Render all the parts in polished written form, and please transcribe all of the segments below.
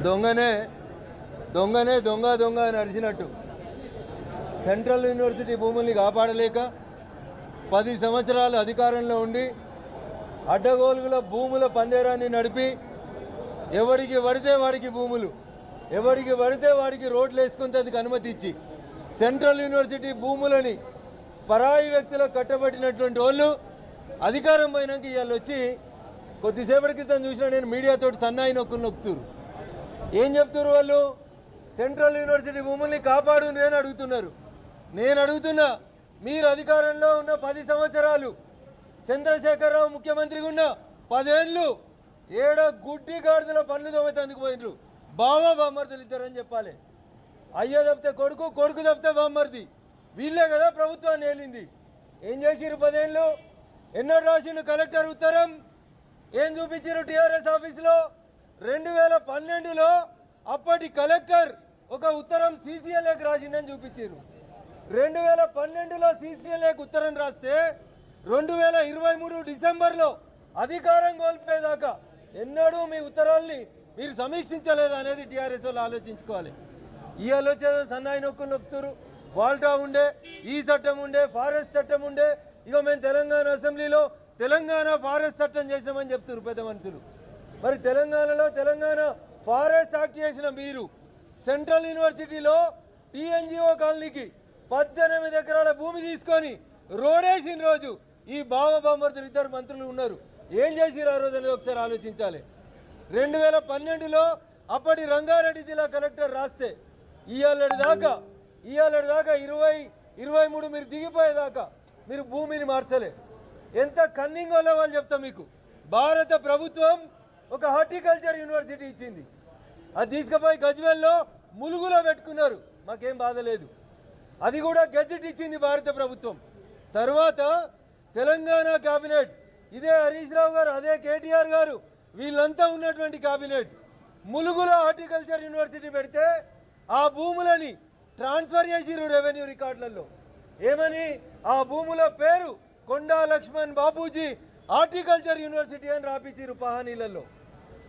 దొంగనే దొంగనే దొంగ దొంగ అని అరిచినట్టు సెంట్రల్ యూనివర్సిటీ భూముల్ని కాపాడలేక 10 సంవత్సరాలు అధికారంలో ఉండి అడ్డగోలుగుల భూముల పందేరాన్ని నడిపి ఎవడికి పడితే వాడికి భూములు, ఎవడికి పడితే వాడికి రోడ్లు వేసుకునేందుకు అనుమతి ఇచ్చి సెంట్రల్ యూనివర్సిటీ భూములని పరాయి వ్యక్తులకు కట్టబెట్టినటువంటి వాళ్ళు అధికారం పోయినాక ఇవాళ వచ్చి కొద్దిసేపటి క్రితం చూసినా నేను మీడియాతోటి సన్నాయి నొక్కుతున్నారు. ఏం చెప్తున్నారు వాళ్ళు? సెంట్రల్ యూనివర్సిటీ భూముల్ని కాపాడు అని అడుగుతున్నారు. నేను అడుగుతున్నా, మీరు అధికారంలో ఉన్న 10 సంవత్సరాలు, చంద్రశేఖరరావు ముఖ్యమంత్రిగా ఉన్న 10 ఏళ్ళు ఏడ గుడ్డి గాడిదల పనులు తోమేందుకు పోయినరు. బామర్దులు ఇద్దరని చెప్పాలి. అయ్య తప్పితే కొడుకు, కొడుకు తప్పితే బామ్మర్ది. వీళ్ళే కదా ప్రభుత్వాన్ని ఏలింది. ఏం చేసిరు 10 ఏళ్ళు? ఎన్నో రాసిండు కలెక్టర్ ఉత్తరం. ఏం చూపించారు టీఆర్ఎస్ ఆఫీసులో? 2012లో అప్పటి కలెక్టర్ ఒక ఉత్తరం సీసీఎల్ఏకి రాసిండని చూపించారు. 2012లో సీసీఎల్ఏకి ఉత్తరం రాస్తే 2023 డిసెంబర్లో అధికారం కోల్పోయేదాకా ఎన్నడూ మీ ఉత్తరాల్ని మీరు సమీక్షించలేదు అనేది టీఆర్ఎస్ వాళ్ళు ఆలోచించుకోవాలి. ఈ ఆలోచన సన్నాయి నొక్కులు నొక్కుతారు. వాల్టా ఉండే, ఈ చట్టం ఉండే, ఫారెస్ట్ చట్టం ఉండే, ఇక మేము తెలంగాణ అసెంబ్లీలో తెలంగాణ ఫారెస్ట్ చట్టం చేసినామని చెప్తున్నారు పెద్ద మనుషులు. మరి తెలంగాణలో తెలంగాణ ఫారెస్ట్ యాక్ట్ చేసిన మీరు సెంట్రల్ యూనివర్సిటీలో టీఎన్జిఓ కాలనీకి 18 ఎకరాల భూమి తీసుకొని రోడేసిన రోజు ఈ బామర్దులు ఇద్దరు మంత్రులు ఉన్నారు. ఏం చేసిరు ఆ రోజు అనేది ఒకసారి ఆలోచించాలి. 2012లో అప్పటి రంగారెడ్డి జిల్లా కలెక్టర్ రాస్తే ఇవాళ దాకా 2023 మీరు దిగిపోయేదాకా మీరు భూమిని మార్చలే. ఎంత కన్నింగ్ వల్ల వాళ్ళు చెప్తా మీకు. భారత ప్రభుత్వం ఒక హార్టికల్చర్ యూనివర్సిటీ ఇచ్చింది. అది తీసుకుపోయి గజ్వేల్లో ములుగులో పెట్టుకున్నారు. మాకేం బాధ లేదు. అది కూడా గెజెట్ ఇచ్చింది భారత ప్రభుత్వం. తర్వాత తెలంగాణ కేబినెట్, ఇదే హరీష్ రావు గారు, అదే కేటీఆర్ గారు, వీళ్ళంతా ఉన్నటువంటి కేబినెట్ ములుగులో హార్టికల్చర్ యూనివర్సిటీ పెడితే ఆ భూములని ట్రాన్స్ఫర్ చేసిరు రెవెన్యూ రికార్డులలో. ఏమని? ఆ భూముల పేరు కొండా లక్ష్మణ్ బాపూజీ హార్టికల్చర్ యూనివర్సిటీ అని రాపించిరు పహానీలలో.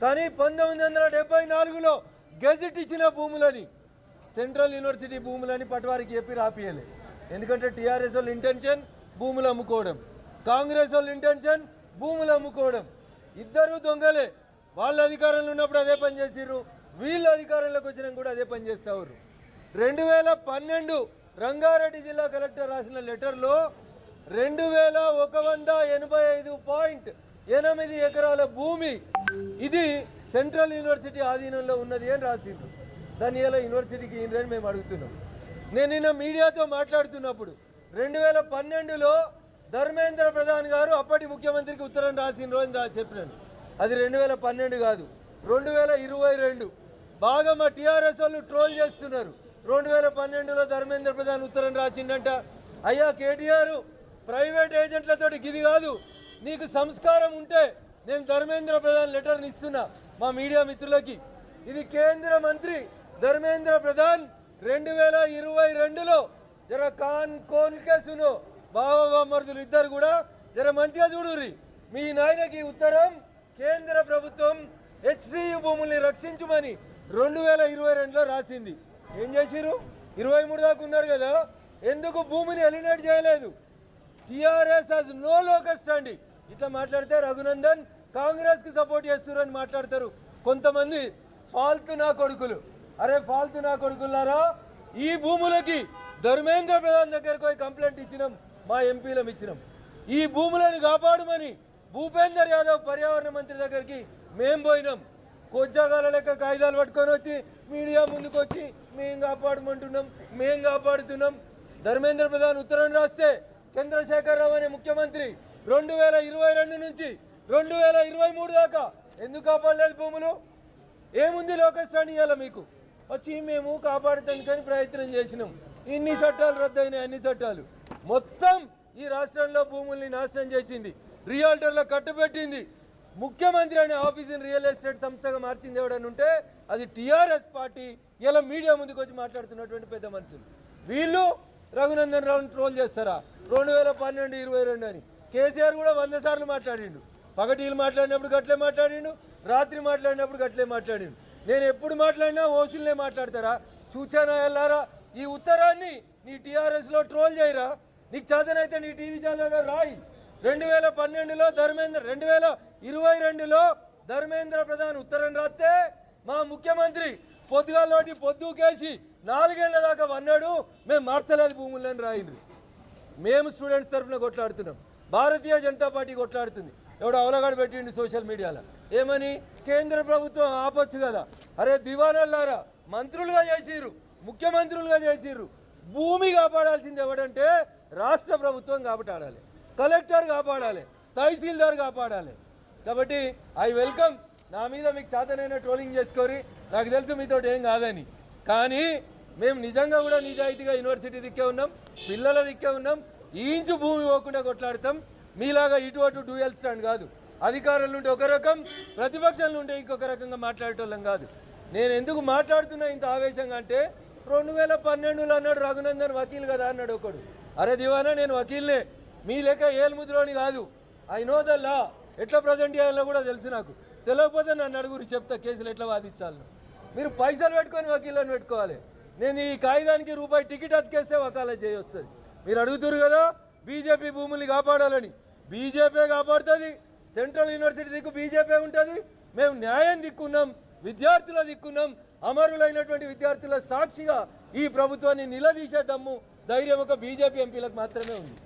కానీ 1974లో గెజెట్ ఇచ్చిన భూములని సెంట్రల్ యూనివర్సిటీ భూములని పటవారికి చెప్పి రాపియలే. ఎందుకంటే టీఆర్ఎస్ వాళ్ళ ఇంటెన్షన్ భూములు అమ్ముకోవడం, కాంగ్రెస్ వాళ్ళ ఇంటెన్షన్ భూములు అమ్ముకోవడం. ఇద్దరు దొంగలే. వాళ్ళ అధికారంలో ఉన్నప్పుడు అదే పని చేసిర్రు, వీళ్ళ అధికారంలోకి వచ్చినా కూడా అదే పని చేస్తారు. 2012 రంగారెడ్డి జిల్లా కలెక్టర్ రాసిన లెటర్లో 2185.8 ఎకరాల భూమి ఇది సెంట్రల్ యూనివర్సిటీ ఆధీనంలో ఉన్నది అని రాసిండ్రు. దాన్ని ఇలా యూనివర్సిటీకి అని మేము అడుగుతున్నాం. నేను నిన్న మీడియాతో మాట్లాడుతున్నప్పుడు 2012లో ధర్మేంద్ర ప్రధాన్ గారు అప్పటి ముఖ్యమంత్రికి ఉత్తరం రాసిండ్రు అని చెప్పినాను. అది 2012 కాదు, 2022. బాగా మా టీఆర్ఎస్ వాళ్ళు ట్రోల్ చేస్తున్నారు. 2012లో ధర్మేంద్ర ప్రధాన్ ఉత్తరం రాసిండంట. అయ్యా కేటీఆర్, ప్రైవేట్ ఏజెంట్లతోటి గిది కాదు, నీకు సంస్కారం ఉంటే నేను ధర్మేంద్ర ప్రధాన్ లెటర్ని ఇస్తున్నా మా మీడియా మిత్రులకి. ఇది కేంద్ర మంత్రి ధర్మేంద్ర ప్రధాన్ 2022లో జర కోన్కేసును బామర్దులు ఇద్దరు కూడా జర మంచిగా చూడుర్రి. మీ నాయనకి ఉత్తరం కేంద్ర ప్రభుత్వం హెచ్సియు భూముల్ని రక్షించమని 2022లో రాసింది. ఏం చేసిరు? 23 దాకా ఉన్నారు కదా, ఎందుకు భూమిని ఎలినేట్ చేయలేదు? TRS has no local standing. ఇట్లా మాట్లాడితే రఘునందన్ కాంగ్రెస్ కి సపోర్ట్ చేస్తున్నారు అని మాట్లాడతారు కొంతమంది ఫాల్తు నా కొడుకులు. అరే ఫాల్తు నా కొడుకులారా, ఈ భూములకి ధర్మేంద్ర ప్రధాన్ దగ్గరకు పోయి కంప్లైంట్ ఇచ్చినాం, మా ఎంపీలం ఇచ్చినాం. ఈ భూములను కాపాడమని భూపేందర్ యాదవ్ పర్యావరణ మంత్రి దగ్గరికి మేం పోయినాం. కొజ్జాగాల లెక్క కాగితాలు పట్టుకొని వచ్చి మీడియా ముందుకు వచ్చి మేం కాపాడమంటున్నాం, మేం కాపాడుతున్నాం. ధర్మేంద్ర ప్రధాన్ ఉత్తరం రాస్తే చంద్రశేఖరరావు అనే ముఖ్యమంత్రి 2022 నుంచి 2023 దాకా ఎందుకు కాపాడలేదు భూములు? ఏముంది లోకల్ స్టాండ్ ఇవ్వాలా మీకు? వచ్చి మేము కాపాడుతానికని ప్రయత్నం చేసినాం. ఇన్ని చట్టాలు రద్దయినాయి, అన్ని చట్టాలు. మొత్తం ఈ రాష్ట్రంలో భూముల్ని నాశనం చేసింది, రియాల్టర్లో కట్టుబెట్టింది. ముఖ్యమంత్రి అనే ఆఫీసుని రియల్ ఎస్టేట్ సంస్థగా మార్చింది ఎవడని ఉంటే అది టీఆర్ఎస్ పార్టీ. ఇలా మీడియా ముందుకు వచ్చి మాట్లాడుతున్నటువంటి పెద్ద మనుషులు వీళ్ళు రఘునందన్ రావుని ట్రోల్ చేస్తారా? 2012, 22 అని కేసీఆర్ కూడా 100 సార్లు మాట్లాడిండు. పగటీలు మాట్లాడినప్పుడు గట్లే మాట్లాడిండు, రాత్రి మాట్లాడినప్పుడు గట్లే మాట్లాడిండు. నేను ఎప్పుడు మాట్లాడినా ఓషుల్నే మాట్లాడతారా? చూచానా ఎల్లారా? ఈ ఉత్తరాన్ని నీ టీఆర్ఎస్ లో ట్రోల్ చేయరా? నీకు చేతనైతే నీ టీవీ ఛానల్లో రాయి. 2012లో 2022లో ధర్మేంద్ర ప్రధాన్ ఉత్తరం రాస్తే మా ముఖ్యమంత్రి పొద్దుగాలోటి పొద్దుకేసి 4 ఏళ్ల దాకా వన్నాడు, మేము మార్చలేదు భూములని రాయిండ్రు. మేము స్టూడెంట్స్ తరఫున కొట్లాడుతున్నాం, భారతీయ జనతా పార్టీ కొట్లాడుతుంది. ఎవడో అవలగాడు పెట్టిండు సోషల్ మీడియాలో ఏమని, కేంద్ర ప్రభుత్వం ఆపచ్చు కదా. అరే దివానల్లారా, మంత్రులుగా చేసిర్రు, ముఖ్యమంత్రులుగా చేసిర్రు. భూమి కాపాడాల్సింది ఎవడంటే రాష్ట్ర ప్రభుత్వం కాపాడాలి, కలెక్టర్ కాపాడాలి, తహసీల్దార్ కాపాడాలి. కాబట్టి ఐ వెల్కమ్. నా మీద మీకు చేతనైన ట్రోలింగ్ చేసుకోరి, నాకు తెలుసు మీతో ఏం కాదని. కానీ మేము నిజంగా కూడా నిజాయితీగా యూనివర్సిటీ దిక్కే ఉన్నాం, పిల్లల దిక్కే ఉన్నాం. ఈ ఇంచు భూమి పోకుండా కొట్లాడతాం. మీలాగా ఇటు అటు డ్యూయల్ స్టాండ్ కాదు. అధికారులు ఉంటే ఒక రకం, ప్రతిపక్షాలు ఉంటే ఇంకొక రకంగా మాట్లాడేటోళ్ళం కాదు. నేను ఎందుకు మాట్లాడుతున్నా ఇంత ఆవేశంగా అంటే, 2012లో అన్నాడు రఘునందన్ వకీల్ కదా అన్నాడు ఒకడు. అరే దివానా, నేను వకీల్నే, మీ లెక్క ఏల్ముద్రోని కాదు. ఐ నో ద లా, ఎట్లా ప్రజెంట్ చేయాలో కూడా తెలుసు నాకు. తెలియకపోతే నన్ను అడుగురు, చెప్తా కేసులు ఎట్లా వాదించాలి. మీరు పైసలు పెట్టుకొని వకీళ్ళని పెట్టుకోవాలి. నేను ఈ కాగితానికి రూపాయి టికెట్ అతికేస్తే వకాలత్ చేయొస్తుంది. మీరు అడుగుతారు కదా బీజేపీ భూముల్ని కాపాడాలని. బీజేపీ కాపాడుతుంది, సెంట్రల్ యూనివర్సిటీ దిక్కు బీజేపీ ఉంటుంది. మేము న్యాయం దిక్కున్నాం, విద్యార్థుల దిక్కున్నాం. అమరులైనటువంటి విద్యార్థుల సాక్షిగా ఈ ప్రభుత్వాన్ని నిలదీసే దమ్ము, ధైర్యం ఒక బీజేపీ ఎంపీలకు మాత్రమే ఉంది.